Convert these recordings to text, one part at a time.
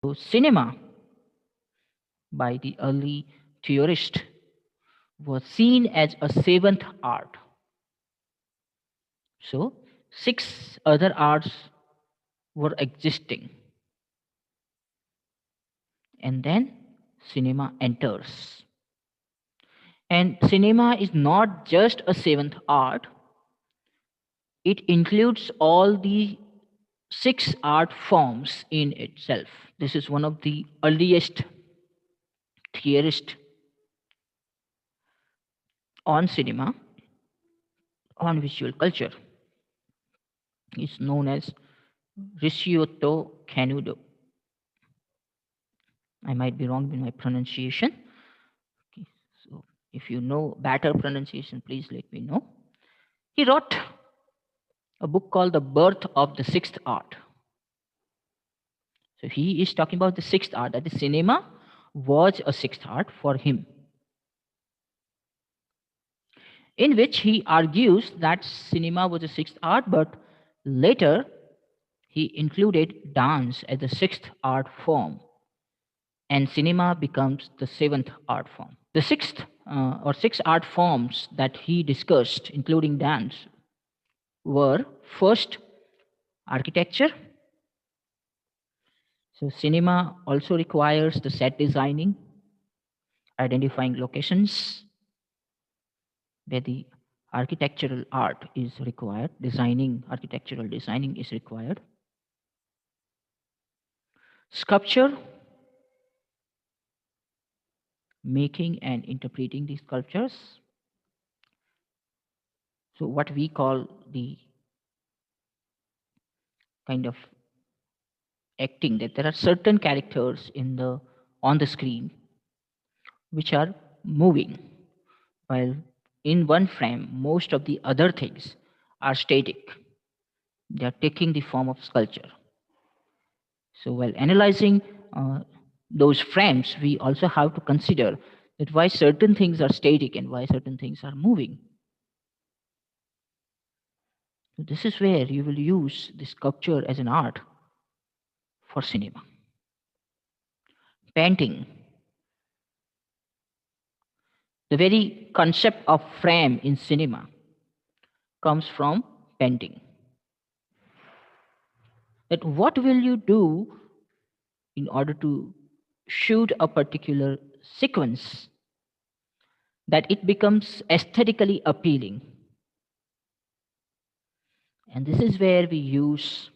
So cinema by the early theorists was seen as a seventh art. So six other arts were existing, and then cinema enters. And cinema is not just a seventh art, it includes all the six art forms in itself. This is one of the earliest theorists on cinema, on visual culture. It's known as Ricciotto Canudo. I might be wrong in my pronunciation. Okay, so if you know better pronunciation, please let me know. He wrote a book called The Birth of the Sixth Art. So he is talking about the sixth art, that is, cinema was a sixth art for him, in which he argues that cinema was a sixth art, but later he included dance as the sixth art form, and cinema becomes the seventh art form. The sixth or six art forms that he discussed, including dance, were first architecture. So, cinema also requires the set designing, identifying locations where the architectural art is required, designing, architectural designing is required. Sculpture, making and interpreting these sculptures. So, what we call the kind of acting, that there are certain characters in the on the screen which are moving, while in one frame most of the other things are static. They are taking the form of sculpture. So while analyzing uh, those frames, we also have to consider that why certain things are static and why certain things are moving. So this is where you will use the sculpture as an art for cinema. Painting, the very concept of frame in cinema comes from painting. That what will you do in order to shoot a particular sequence that it becomes aesthetically appealing. And this is where we use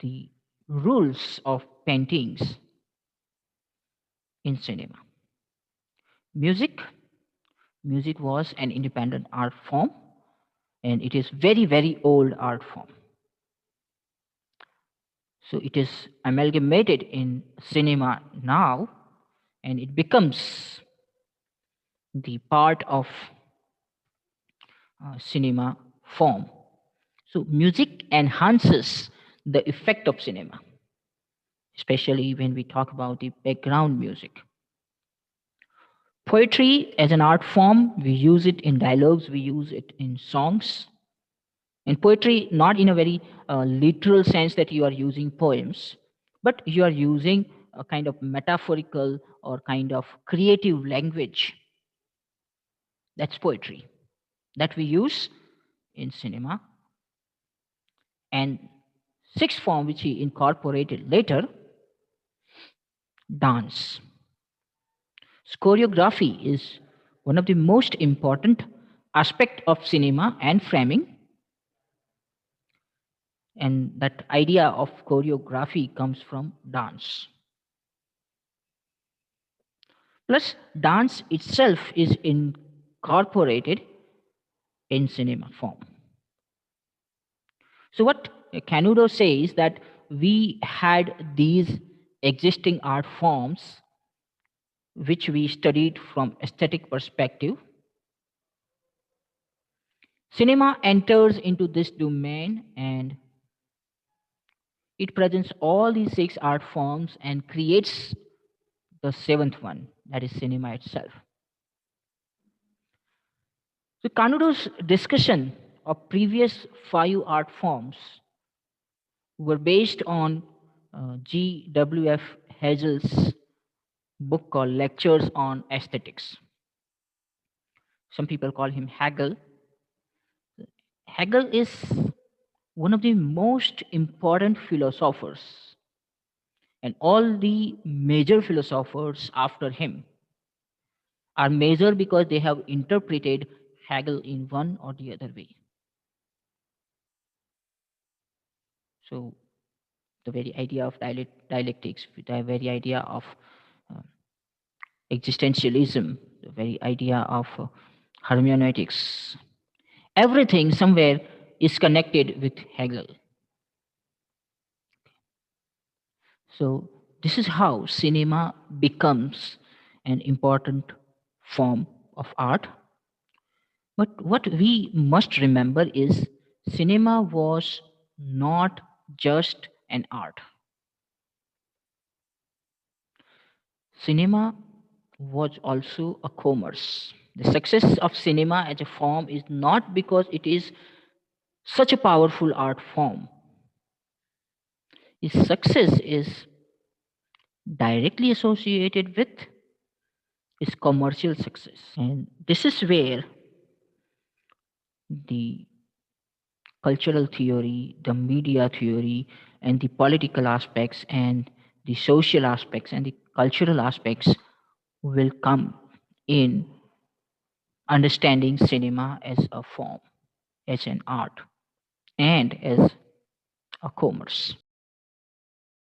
the rules of paintings in cinema. Music, music was an independent art form, and it is very, very old art form. So it is amalgamated in cinema now, and it becomes the part of cinema form. So music enhances the effect of cinema, especially when we talk about the background music. Poetry as an art form, we use it in dialogues, we use it in songs. And poetry, not in a very literal sense that you are using poems, but you are using a kind of metaphorical or kind of creative language. That's poetry that we use in cinema. And sixth form, which he incorporated later, dance. Choreography is one of the most important aspect of cinema and framing, and that idea of choreography comes from dance. Plus, dance itself is incorporated in cinema form. So, what Canudo says that we had these existing art forms which we studied from aesthetic perspective. Cinema enters into this domain and it presents all these six art forms and creates the seventh one, that is cinema itself. So Kanudo's discussion of previous five art forms were based on G.W.F. Hagel's book called Lectures on Aesthetics. Some people call him Hegel. Hegel is one of the most important philosophers, and all the major philosophers after him are major because they have interpreted Hegel in one or the other way. So, the very idea of dialectics, the very idea of uh, existentialism, the very idea of hermeneutics, everything somewhere is connected with Hegel. So, this is how cinema becomes an important form of art. But what we must remember is cinema was not just an art. Cinema was also a commerce. The success of cinema as a form is not because it is such a powerful art form. Its success is directly associated with its commercial success. And this is where the cultural theory, the media theory, and the political aspects, and the social aspects, and the cultural aspects will come in understanding cinema as a form, as an art, and as a commerce.